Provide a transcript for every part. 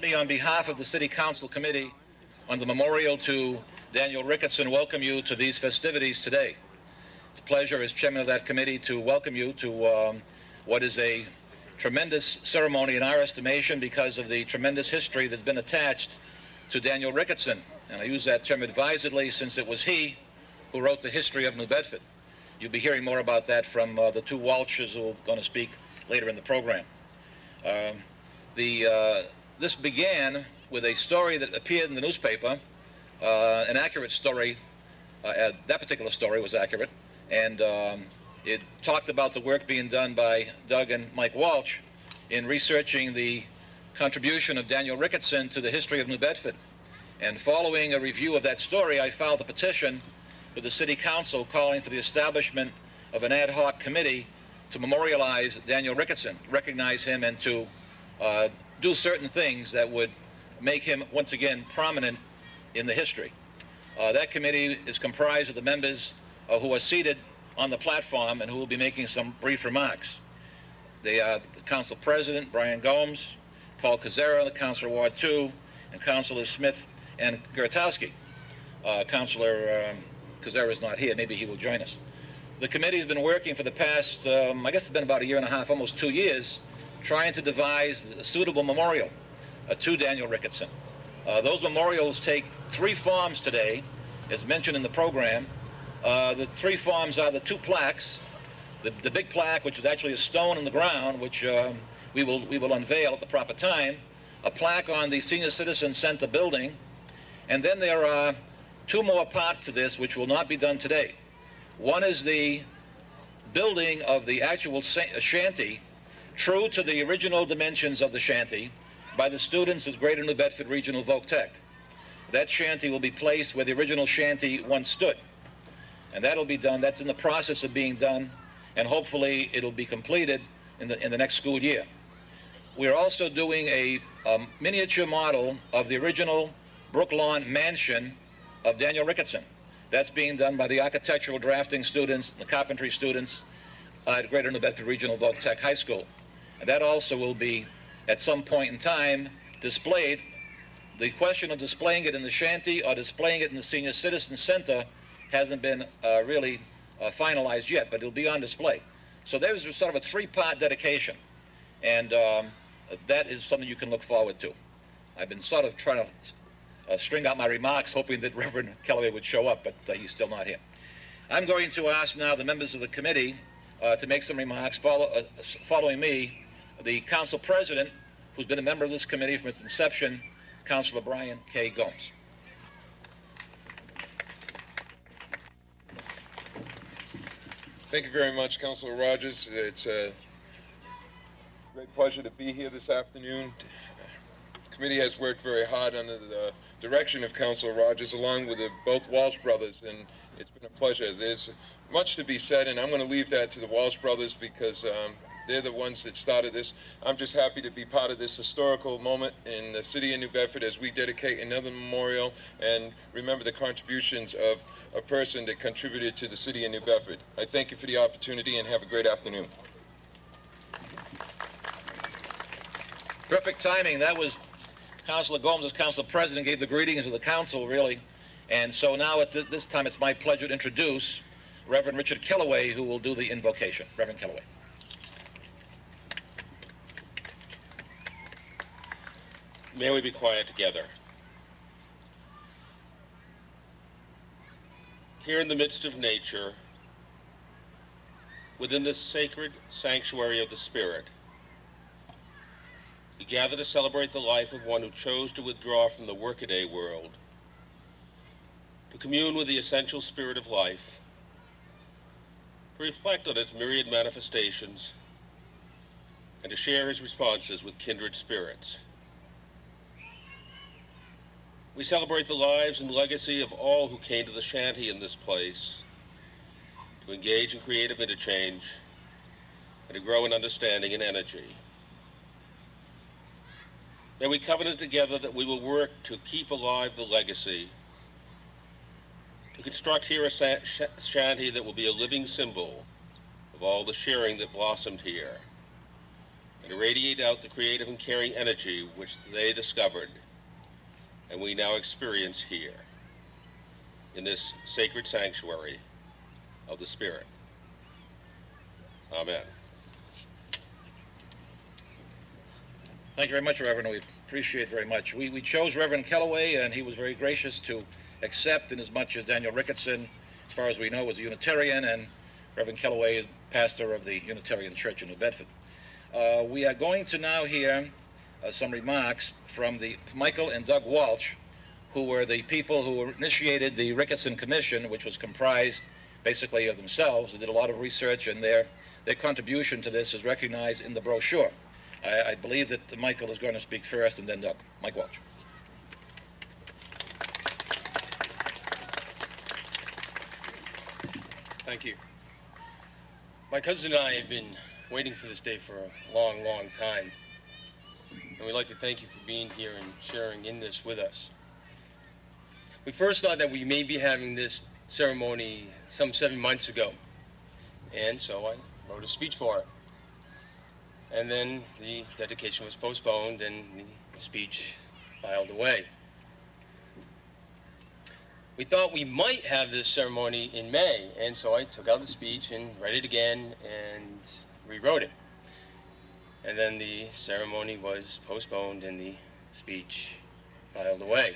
me, on behalf of the City Council Committee on the Memorial to Daniel Ricketson, welcome you to these festivities today. It's a pleasure as chairman of that committee to welcome you to what is a tremendous ceremony in our estimation because of the tremendous history that's been attached to Daniel Ricketson. And I use that term advisedly since it was he who wrote the history of New Bedford. You'll be hearing more about that from the two Walshes who are going to speak later in the program. This began with a story that appeared in the newspaper, an accurate story. That particular story was accurate, and it talked about the work being done by Doug and Mike Walsh in researching the contribution of Daniel Ricketson to the history of New Bedford. And following a review of that story, I filed a petition with the City Council calling for the establishment of an ad hoc committee to memorialize Daniel Ricketson, recognize him, and to do certain things that would make him once again prominent in the history. That committee is comprised of the members who are seated on the platform and who will be making some brief remarks. They are the Council President, Brian Gomes, Paul Kazera, the Councilor Ward 2, and Councilors Smith and Gertowski. Councilor Kazera is not here. Maybe he will join us. The committee has been working for the past, I guess it's been about 1.5 years, almost 2 years, trying to devise a suitable memorial to Daniel Ricketson. Those memorials take 3 forms today, as mentioned in the program. The 3 forms are the 2 plaques, the big plaque, which is actually a stone in the ground, which we will unveil at the proper time, a plaque on the Senior Citizen Center building, and then there are 2 more parts to this which will not be done today. One is the building of the actual shanty, true to the original dimensions of the shanty, by the students of Greater New Bedford Regional Voc Tech. That shanty will be placed where the original shanty once stood. And that'll be done, that's in the process of being done, and hopefully it'll be completed in the next school year. We're also doing a miniature model of the original Brook Lawn mansion of Daniel Ricketson. That's being done by the architectural drafting students, the carpentry students at Greater New Bedford Regional Voc Tech High School. And that also will be, at some point in time, displayed. The question of displaying it in the shanty or displaying it in the Senior Citizen Center hasn't been really finalized yet, but it'll be on display. So there's sort of a 3-part dedication, and that is something you can look forward to. I've been sort of trying to string out my remarks, hoping that Reverend Kellaway would show up, but he's still not here. I'm going to ask now the members of the committee to make some remarks. Following me, the Council President, who's been a member of this committee from its inception, Councilor Brian K. Gomes. Thank you very much, Councilor Rogers. It's a great pleasure to be here this afternoon. The committee has worked very hard under the direction of Councilor Rogers, along with both Walsh brothers, and it's been a pleasure. There's much to be said, and I'm going to leave that to the Walsh brothers because they're the ones that started this. I'm just happy to be part of this historical moment in the city of New Bedford as we dedicate another memorial and remember the contributions of a person that contributed to the city of New Bedford. I thank you for the opportunity and have a great afternoon. Perfect timing. That was Councilor Gomes, as Council President, gave the greetings of the council, really. And so now at this time, it's my pleasure to introduce Reverend Richard Kellaway, who will do the invocation. Reverend Kellaway. May we be quiet together. Here in the midst of nature, within this sacred sanctuary of the Spirit, we gather to celebrate the life of one who chose to withdraw from the workaday world, to commune with the essential spirit of life, to reflect on its myriad manifestations, and to share his responses with kindred spirits. We celebrate the lives and legacy of all who came to the shanty in this place to engage in creative interchange and to grow in understanding and energy. May we covenant together that we will work to keep alive the legacy, to construct here a shanty that will be a living symbol of all the sharing that blossomed here, and irradiate out the creative and caring energy which they discovered and we now experience here in this sacred sanctuary of the Spirit. Amen. Thank you very much, Reverend. We appreciate very much. We chose Reverend Kellaway, and he was very gracious to accept, in as much as Daniel Ricketson, as far as we know, was a Unitarian, and Reverend Kellaway is pastor of the Unitarian Church in New Bedford. We are going to now hear some remarks from Michael and Doug Walsh, who were the people who initiated the Ricketson Commission, which was comprised basically of themselves. They did a lot of research, and their contribution to this is recognized in the brochure. I believe that Michael is going to speak first, and then Doug. Mike Walsh. Thank you. My cousin and I have been waiting for this day for a long, long time. And we'd like to thank you for being here and sharing in this with us. We first thought that we may be having this ceremony some 7 months ago. And so I wrote a speech for it. And then the dedication was postponed and the speech filed away. We thought we might have this ceremony in May, and so I took out the speech and read it again and rewrote it. And then the ceremony was postponed and the speech filed away.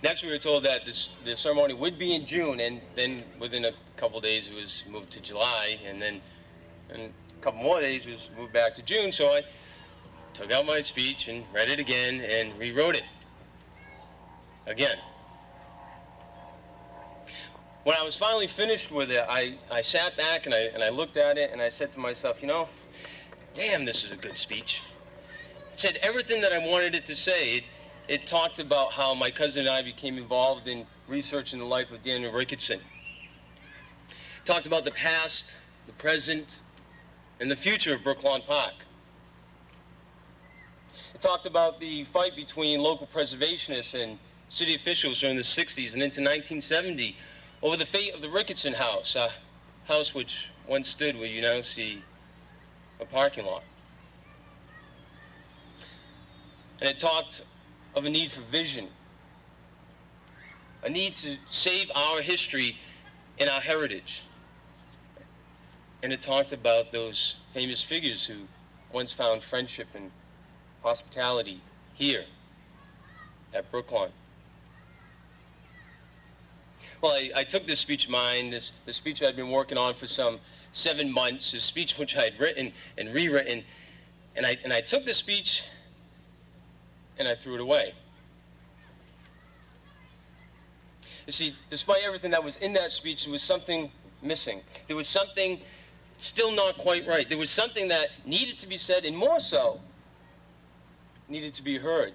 Next, we were told that the ceremony would be in June, and then within a couple days it was moved to July, and then in a couple more days it was moved back to June, so I took out my speech and read it again and rewrote it again. When I was finally finished with it, I sat back and I looked at it and I said to myself, you know, damn, this is a good speech. It said everything that I wanted it to say. It talked about how my cousin and I became involved in researching the life of Daniel Ricketson. It talked about the past, the present, and the future of Brooklawn Park. It talked about the fight between local preservationists and city officials during the 60s and into 1970 over the fate of the Ricketson house, a house which once stood where you now see a parking lot. And it talked of a need for vision, a need to save our history and our heritage. And it talked about those famous figures who once found friendship and hospitality here at Brook Lawn. Well, I took this speech of mine, the speech I'd been working on for some 7 months, a speech which I had written and rewritten, and I took this speech and I threw it away. You see, despite everything that was in that speech, there was something missing. There was something still not quite right. There was something that needed to be said, and more so, needed to be heard.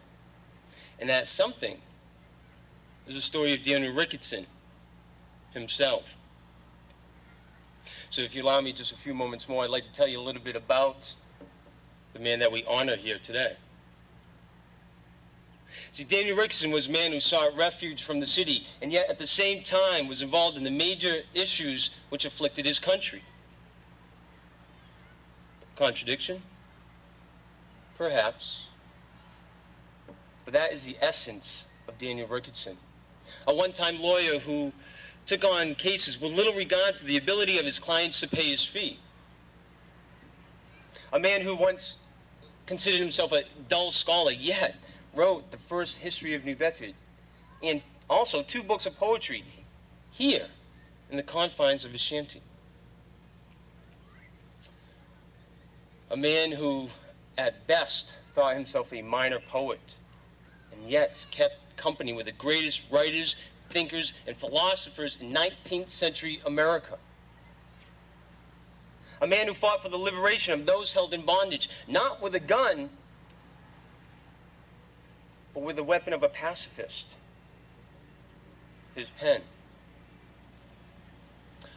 And that something is the story of Daniel Ricketson himself. So if you allow me just a few moments more, I'd like to tell you a little bit about the man that we honor here today. See, Daniel Ricketson was a man who sought refuge from the city, and yet at the same time was involved in the major issues which afflicted his country. Contradiction? Perhaps. But that is the essence of Daniel Ricketson. A one-time lawyer who took on cases with little regard for the ability of his clients to pay his fee. A man who once considered himself a dull scholar, yet wrote the first history of New Bedford, and also 2 books of poetry here in the confines of his shanty. A man who, at best, thought himself a minor poet, and yet kept company with the greatest writers, thinkers, and philosophers in 19th century America. A man who fought for the liberation of those held in bondage, not with a gun, but with the weapon of a pacifist, his pen.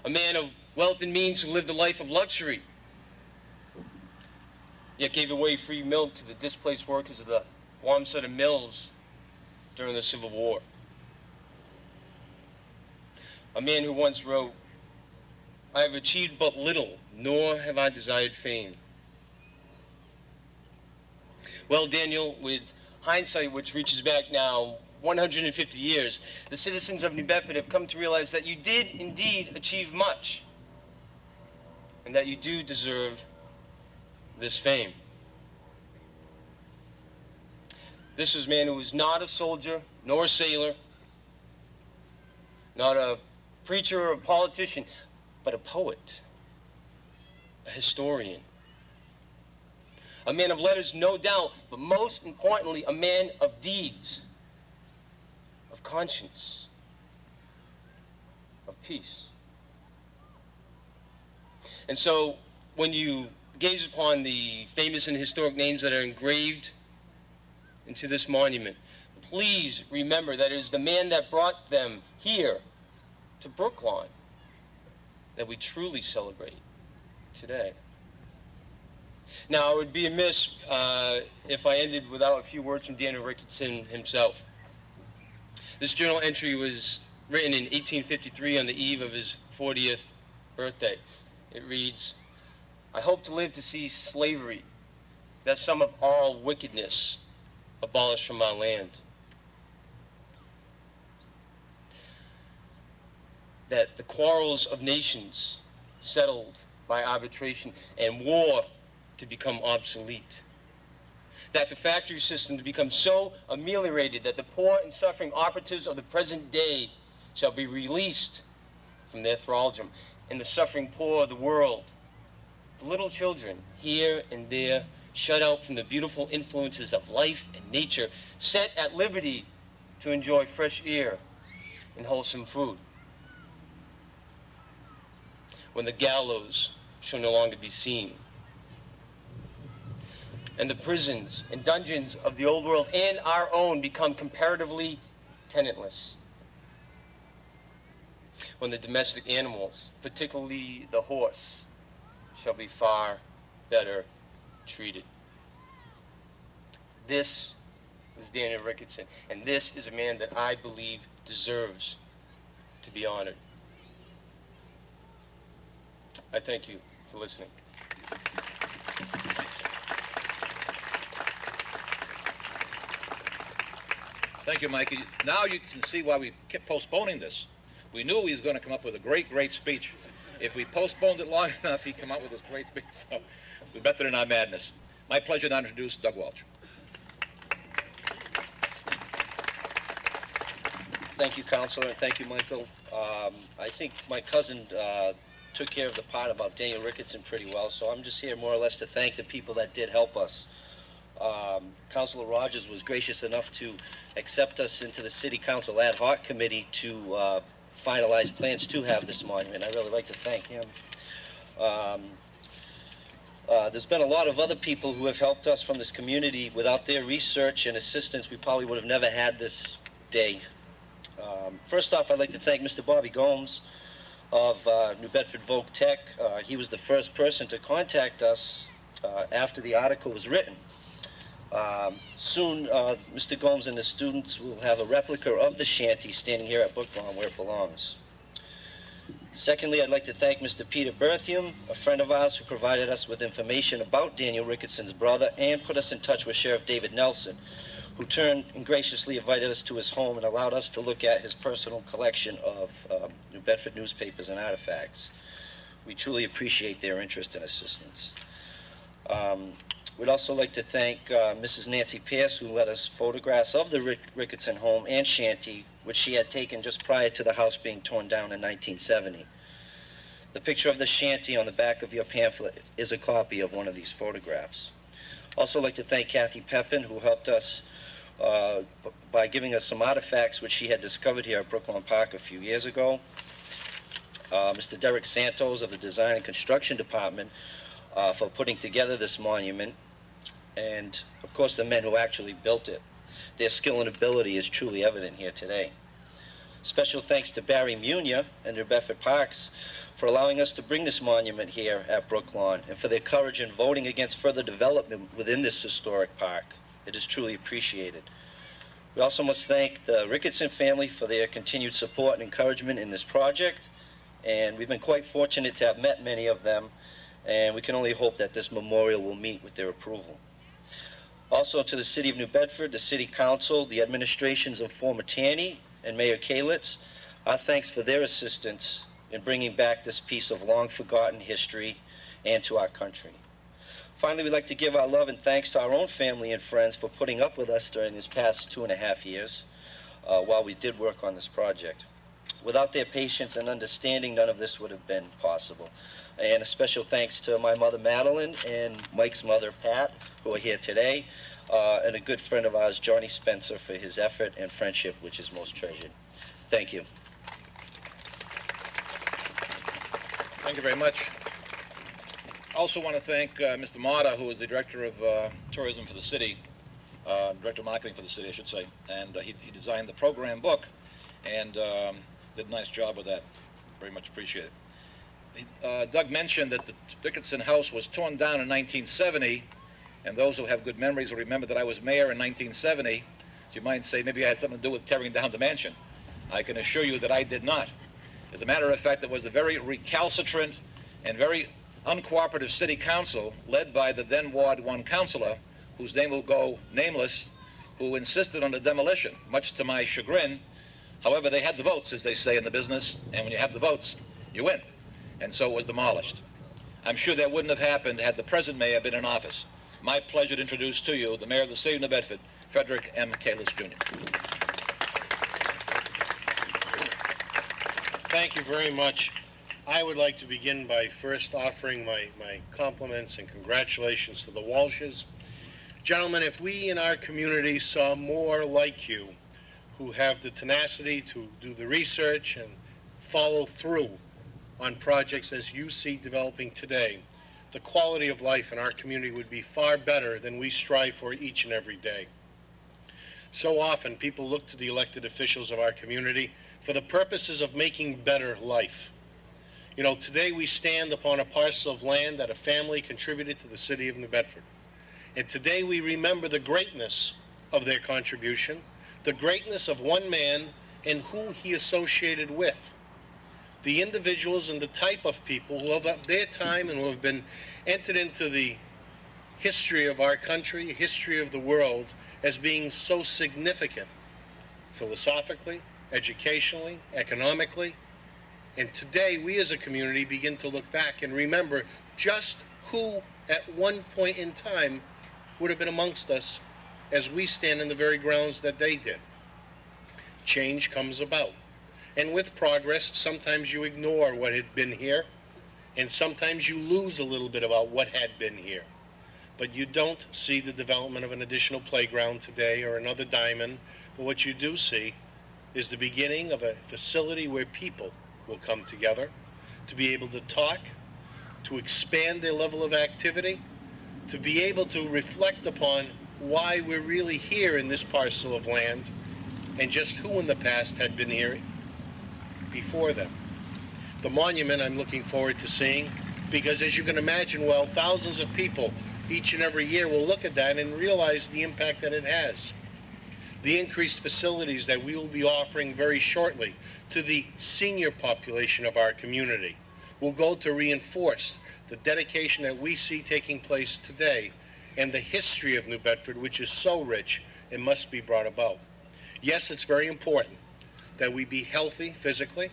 A man of wealth and means who lived a life of luxury, yet gave away free milk to the displaced workers of the Wamsutter mills during the Civil War. A man who once wrote, "I have achieved but little, nor have I desired fame. Well, Daniel, with hindsight, which reaches back now 150 years, the citizens of New Bedford have come to realize that you did indeed achieve much, and that you do deserve this fame. This was a man who was not a soldier, nor a sailor, not a preacher or a politician, but a poet, a historian. A man of letters, no doubt, but most importantly, a man of deeds, of conscience, of peace. And so, when you gaze upon the famous and historic names that are engraved into this monument, please remember that it is the man that brought them here to Brook Lawn that we truly celebrate today. Now, it would be amiss if I ended without a few words from Daniel Ricketson himself. This journal entry was written in 1853 on the eve of his 40th birthday. It reads, "I hope to live to see slavery, that sum of all wickedness, abolished from our land. That the quarrels of nations settled by arbitration and war to become obsolete. That the factory system to become so ameliorated that the poor and suffering operatives of the present day shall be released from their thraldom, and the suffering poor of the world, the little children here and there, shut out from the beautiful influences of life and nature, set at liberty to enjoy fresh air and wholesome food. When the gallows shall no longer be seen, and the prisons and dungeons of the old world and our own become comparatively tenantless. When the domestic animals, particularly the horse, shall be far better treated." This is Daniel Ricketson, and this is a man that I believe deserves to be honored. I thank you for listening. Thank you, Mikey. Now you can see why we kept postponing this. We knew he was going to come up with a great, great speech. If we postponed it long enough, he'd come up with this great speech. So we're better than our madness. My pleasure to introduce Doug Walsh. Thank you, Counselor, and thank you, Michael. I think my cousin took care of the part about Daniel Ricketson pretty well, so I'm just here more or less to thank the people that did help us. Councilor Rogers was gracious enough to accept us into the City Council ad hoc committee to finalize plans to have this monument. I'd really like to thank him. There's been a lot of other people who have helped us from this community. Without their research and assistance, we probably would have never had this day. First off, I'd like to thank Mr. Bobby Gomes of New Bedford Vogue Tech. He was the first person to contact us after the article was written. Soon, Mr. Gomes and his students will have a replica of the shanty standing here at Brook Lawn where it belongs. Secondly, I'd like to thank Mr. Peter Berthium, a friend of ours who provided us with information about Daniel Ricketson's brother and put us in touch with Sheriff David Nelson, who turned and graciously invited us to his home and allowed us to look at his personal collection of New Bedford newspapers and artifacts. We truly appreciate their interest and assistance. We'd also like to thank Mrs. Nancy Pierce, who let us photographs of the Ricketson home and shanty, which she had taken just prior to the house being torn down in 1970. The picture of the shanty on the back of your pamphlet is a copy of one of these photographs. Also like to thank Kathy Pepin, who helped us by giving us some artifacts which she had discovered here at Brooklawn Park a few years ago. Mr. Derek Santos of the Design and Construction Department for putting together this monument, and of course the men who actually built it. Their skill and ability is truly evident here today. Special thanks to Barry Munier and New Bedford Parks for allowing us to bring this monument here at Brook Lawn and for their courage in voting against further development within this historic park. It is truly appreciated. We also must thank the Ricketson family for their continued support and encouragement in this project, and we've been quite fortunate to have met many of them, and we can only hope that this memorial will meet with their approval. Also to the City of New Bedford, the City Council, the administrations of former Taney and Mayor Kalisz, our thanks for their assistance in bringing back this piece of long-forgotten history and to our country. Finally, we'd like to give our love and thanks to our own family and friends for putting up with us during these past 2.5 years while we did work on this project. Without their patience and understanding, none of this would have been possible. And a special thanks to my mother, Madeline, and Mike's mother, Pat, who are here today, and a good friend of ours, Johnny Spencer, for his effort and friendship, which is most treasured. Thank you. Thank you very much. I also want to thank Mr. Mata, who is the Director of Tourism for the city, Director of Marketing for the city, I should say, and he designed the program book and did a nice job with that. Very much appreciated. Doug mentioned that the Ricketson house was torn down in 1970, and those who have good memories will remember that I was mayor in 1970. So you might say maybe I had something to do with tearing down the mansion. I can assure you that I did not. As a matter of fact, it was a very recalcitrant and very uncooperative city council led by the then Ward 1 councilor, whose name will go nameless, who insisted on the demolition, much to my chagrin. However, they had the votes, as they say in the business, and when you have the votes, you win. And so it was demolished. I'm sure that wouldn't have happened had the present mayor been in office. My pleasure to introduce to you the mayor of the city of New Bedford, Frederick M. Kalisz, Jr. Thank you very much. I would like to begin by first offering my compliments and congratulations to the Walshes. Gentlemen, if we in our community saw more like you who have the tenacity to do the research and follow through on projects as you see developing today, the quality of life in our community would be far better than we strive for each and every day. So often people look to the elected officials of our community for the purposes of making better life. You know, today we stand upon a parcel of land that a family contributed to the city of New Bedford. And today we remember the greatness of their contribution, the greatness of one man and who he associated with. The individuals and the type of people who have at their time and who have been entered into the history of our country, history of the world, as being so significant philosophically, educationally, economically. And today we as a community begin to look back and remember just who at one point in time would have been amongst us as we stand in the very grounds that they did. Change comes about. And with progress, sometimes you ignore what had been here, and sometimes you lose a little bit about what had been here. But you don't see the development of an additional playground today or another diamond, but what you do see is the beginning of a facility where people will come together to be able to talk, to expand their level of activity, to be able to reflect upon why we're really here in this parcel of land, and just who in the past had been here before them. The monument I'm looking forward to seeing, because as you can imagine, well, thousands of people each and every year will look at that and realize the impact that it has. The increased facilities that we will be offering very shortly to the senior population of our community will go to reinforce the dedication that we see taking place today and the history of New Bedford, which is so rich and must be brought about. Yes, it's very important that we be healthy physically,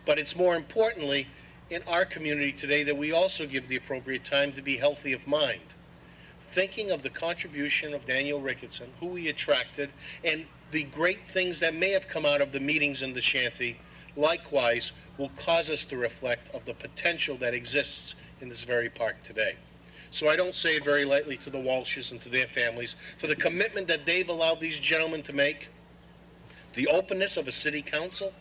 but it's more importantly in our community today that we also give the appropriate time to be healthy of mind. Thinking of the contribution of Daniel Ricketson, who he attracted, and the great things that may have come out of the meetings in the Shanty, likewise will cause us to reflect of the potential that exists in this very park today. So I don't say it very lightly to the Walshes and to their families for the commitment that they've allowed these gentlemen to make, the openness of a city council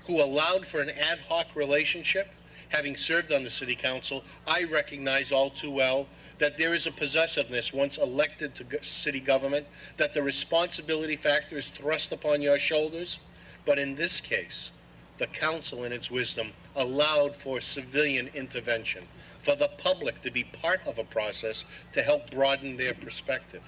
who allowed for an ad hoc relationship. Having served on the city council, I recognize all too well that there is a possessiveness once elected to city government, that the responsibility factor is thrust upon your shoulders. But in this case, the council in its wisdom allowed for civilian intervention, for the public to be part of a process to help broaden their perspective.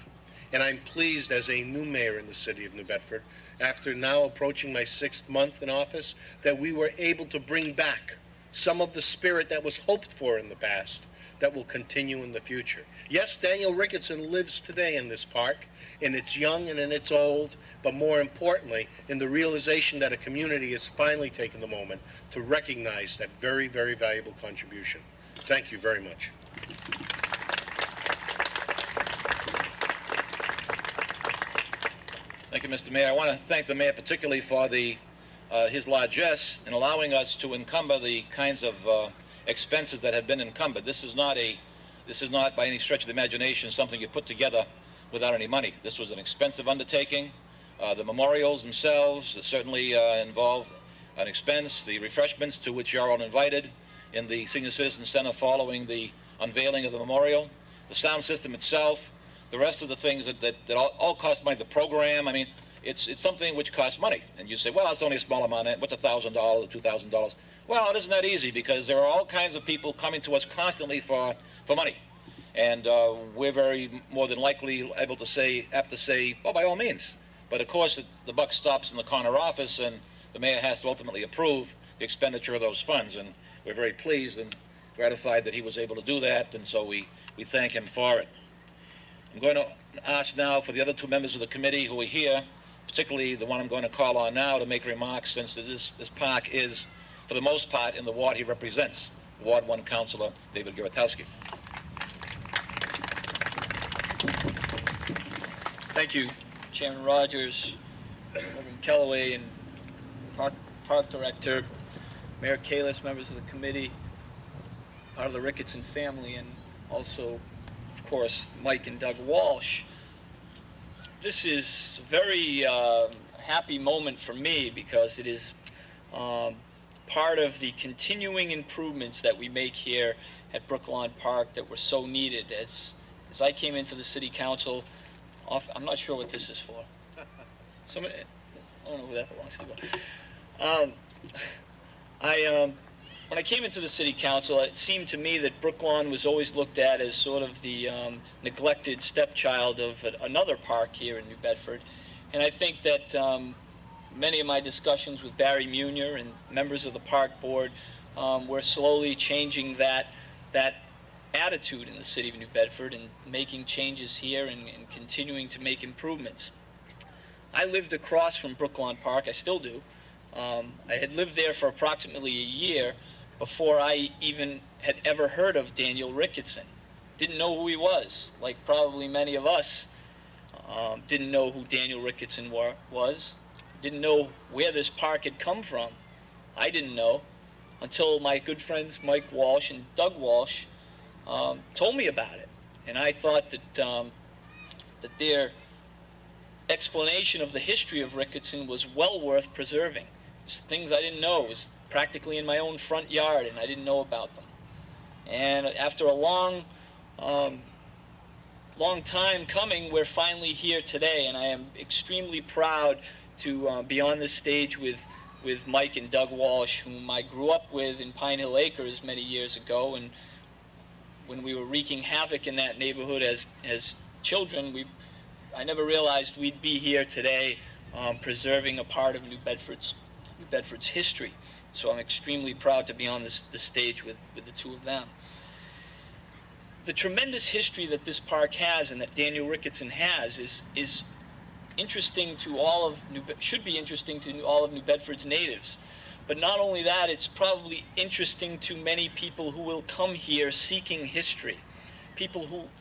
And I'm pleased as a new mayor in the city of New Bedford, after now approaching my 6th month in office, that we were able to bring back some of the spirit that was hoped for in the past, that will continue in the future. Yes, Daniel Ricketson lives today in this park, in its young and in its old, but more importantly, in the realization that a community has finally taken the moment to recognize that very, very valuable contribution. Thank you very much. Thank you, Mr. Mayor. I want to thank the mayor particularly for his largesse in allowing us to encumber the kinds of expenses that had been encumbered. This is not by any stretch of the imagination something you put together without any money. This was an expensive undertaking. The memorials themselves certainly involve an expense. The refreshments to which you're all invited in the Senior Citizen Center following the unveiling of the memorial, the sound system itself, the rest of the things that all cost money, the program. I mean, it's something which costs money. And you say, well, it's only a small amount. What's $1,000 or $2,000? Well, it isn't that easy because there are all kinds of people coming to us constantly for money. And we're very more than likely able to say, oh, by all means. But of course, the buck stops in the corner office, and the mayor has to ultimately approve the expenditure of those funds. And we're very pleased and gratified that he was able to do that, and so we thank him for it. I'm going to ask now for the other two members of the committee who are here, particularly the one I'm going to call on now to make remarks, since this park is, for the most part, in the ward he represents, Ward 1 Councilor David Garotowski. Thank you, Chairman Rogers, Reverend Kellaway, and Park Director, Mayor Kalisz, members of the committee, part of the Ricketson family, and also, of course, Mike and Doug Walsh. This is a very happy moment for me because it is part of the continuing improvements that we make here at Brooklawn Park that were so needed. As I came into the City Council, I'm not sure what this is for. Somebody, I don't know who that belongs to. When I came into the City Council, it seemed to me that Brook Lawn was always looked at as sort of the neglected stepchild of another park here in New Bedford. And I think that many of my discussions with Barry Munier and members of the Park Board were slowly changing that attitude in the city of New Bedford and making changes here and continuing to make improvements. I lived across from Brooklawn Park. I still do. I had lived there for approximately a year before I even had ever heard of Daniel Ricketson. Didn't know who he was, like probably many of us didn't know who Daniel Ricketson was. Didn't know where this park had come from. I didn't know until my good friends Mike Walsh and Doug Walsh told me about it. And I thought that their explanation of the history of Ricketson was well worth preserving. It was things I didn't know. It was practically in my own front yard, and I didn't know about them. And after a long time coming, we're finally here today, and I am extremely proud to be on this stage with Mike and Doug Walsh, whom I grew up with in Pine Hill Acres many years ago, and when we were wreaking havoc in that neighborhood as children, I never realized we'd be here today preserving a part of New Bedford's history. So I'm extremely proud to be on the stage with the two of them. The tremendous history that this park has and that Daniel Ricketson has is interesting to should be interesting to all of New Bedford's natives. But not only that, it's probably interesting to many people who will come here seeking history.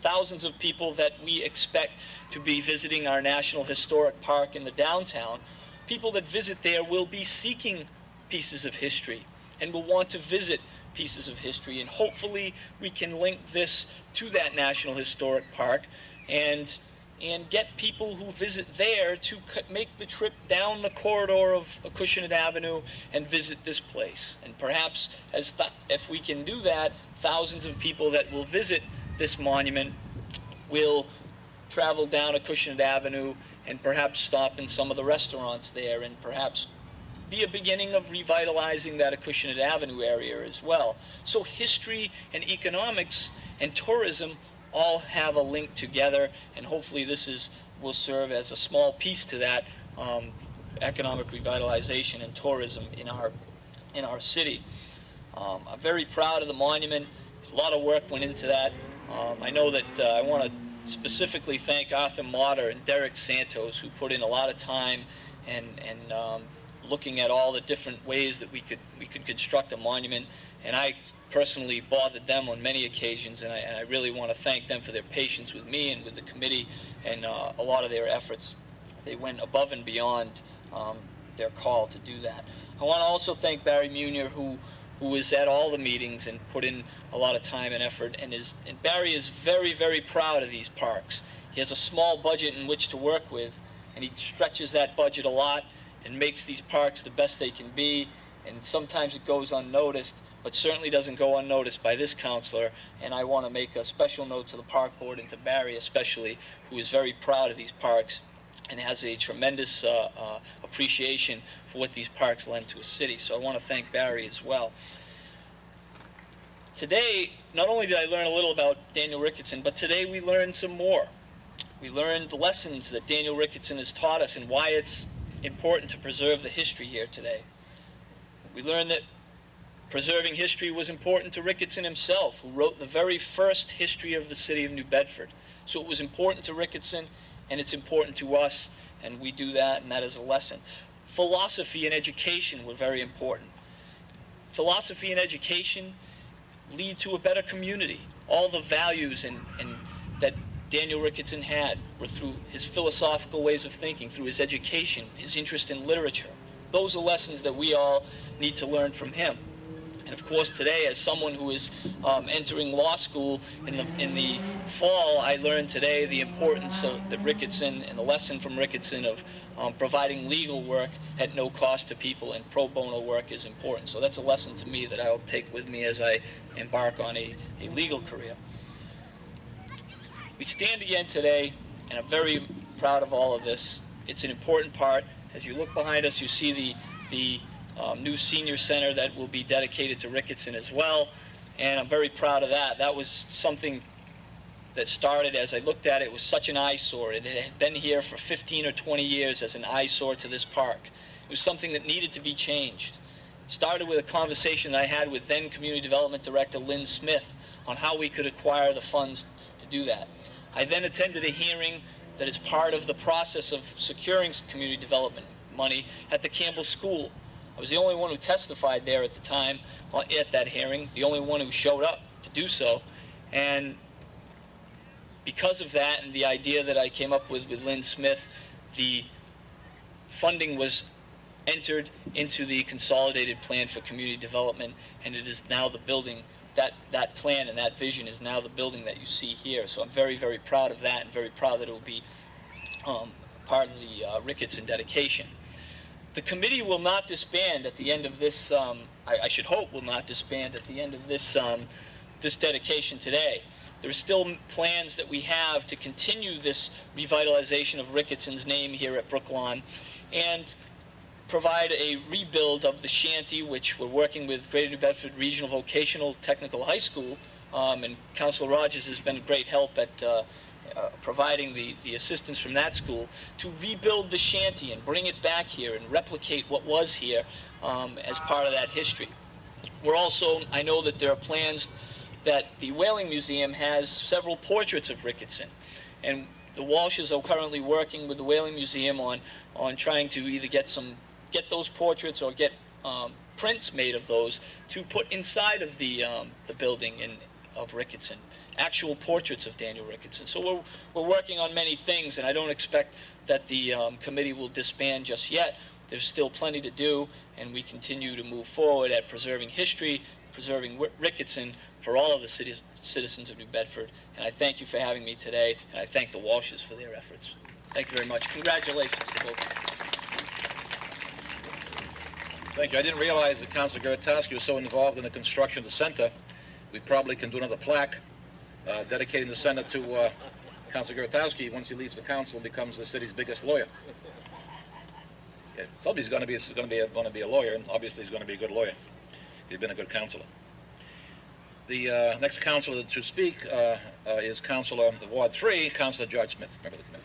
Thousands of people that we expect to be visiting our National Historic Park in the downtown. People that visit there will be seeking pieces of history and will want to visit pieces of history. And hopefully we can link this to that National Historic Park and get people who visit there to make the trip down the corridor of Acushnet Avenue and visit this place. And perhaps if we can do that, thousands of people that will visit this monument will travel down Acushnet Avenue and perhaps stop in some of the restaurants there and perhaps be a beginning of revitalizing that Acushnet Avenue area as well. So history and economics and tourism all have a link together, and hopefully this will serve as a small piece to that economic revitalization and tourism in our city. I'm very proud of the monument. It A lot of work went into that. I know that I want to specifically thank Arthur Motter and Derek Santos, who put in a lot of time and looking at all the different ways that we could construct a monument. And I personally bothered them on many occasions, and I really want to thank them for their patience with me and with the committee and a lot of their efforts. They went above and beyond their call to do that. I want to also thank Barry Munier, who was at all the meetings and put in a lot of time and effort. And Barry is very, very proud of these parks. He has a small budget in which to work with, and he stretches that budget a lot and makes these parks the best they can be. And sometimes it goes unnoticed, but certainly doesn't go unnoticed by this councilor. And I want to make a special note to the park board and to Barry especially, who is very proud of these parks and has a tremendous appreciation for what these parks lend to a city. So I want to thank Barry as well. Today, not only did I learn a little about Daniel Ricketson, but today we learned some more. We learned the lessons that Daniel Ricketson has taught us and why it's important to preserve the history here today. We learned that preserving history was important to Ricketson himself, who wrote the very first history of the city of New Bedford. So it was important to Ricketson, and it's important to us, and we do that, and that is a lesson. Philosophy and education were very important. Philosophy and education lead to a better community. All the values that Daniel Ricketson had were through his philosophical ways of thinking, through his education, his interest in literature. Those are lessons that we all need to learn from him. And of course today, as someone who is entering law school in the fall, I learned today the importance of the Ricketson and the lesson from Ricketson of providing legal work at no cost to people, and pro bono work is important. So that's a lesson to me that I'll take with me as I embark on a legal career. We stand again today, and I'm very proud of all of this. It's an important part. As you look behind us, you see the new senior center that will be dedicated to Ricketson as well, and I'm very proud of that. That was something that started, as I looked at it, was such an eyesore. It had been here for 15 or 20 years as an eyesore to this park. It was something that needed to be changed. It started with a conversation that I had with then Community Development Director Lynn Smith on how we could acquire the funds to do that. I then attended a hearing that is part of the process of securing community development money at the Campbell School. I was the only one who testified there at the time at that hearing, the only one who showed up to do so. And because of that and the idea that I came up with Lynn Smith, the funding was entered into the consolidated plan for community development, and it is now the building. That plan and that vision is now the building that you see here. So I'm very, very proud of that, and very proud that it will be part of the Ricketson dedication. The committee will not disband at the end of this, I should hope will not disband at the end of this, this dedication today. There are still plans that we have to continue this revitalization of Ricketson's name here at Brook Lawn and provide a rebuild of the Shanty, which we're working with Greater New Bedford Regional Vocational Technical High School, and Councilor Rogers has been a great help at providing the assistance from that school to rebuild the Shanty and bring it back here and replicate what was here as part of that history. We're also, I know that there are plans that the Whaling Museum has several portraits of Ricketson, and the Walshes are currently working with the Whaling Museum on trying to either get those portraits or get prints made of those to put inside of the building of Ricketson, actual portraits of Daniel Ricketson. So we're working on many things, and I don't expect that the committee will disband just yet. There's still plenty to do, and we continue to move forward at preserving history, preserving Ricketson for all of the citizens of New Bedford. And I thank you for having me today, and I thank the Walshes for their efforts. Thank you very much. Congratulations to both. Thank you. I didn't realize that Councilor Gertowski was so involved in the construction of the center. We probably can do another plaque dedicating the center to Councilor Gertowski once he leaves the council and becomes the city's biggest lawyer. Yeah, told me he's going to be a lawyer, and obviously he's going to be a good lawyer. He's been a good councilor. The next councilor to speak is Councilor of Ward 3, Councilor George Smith, member of the committee.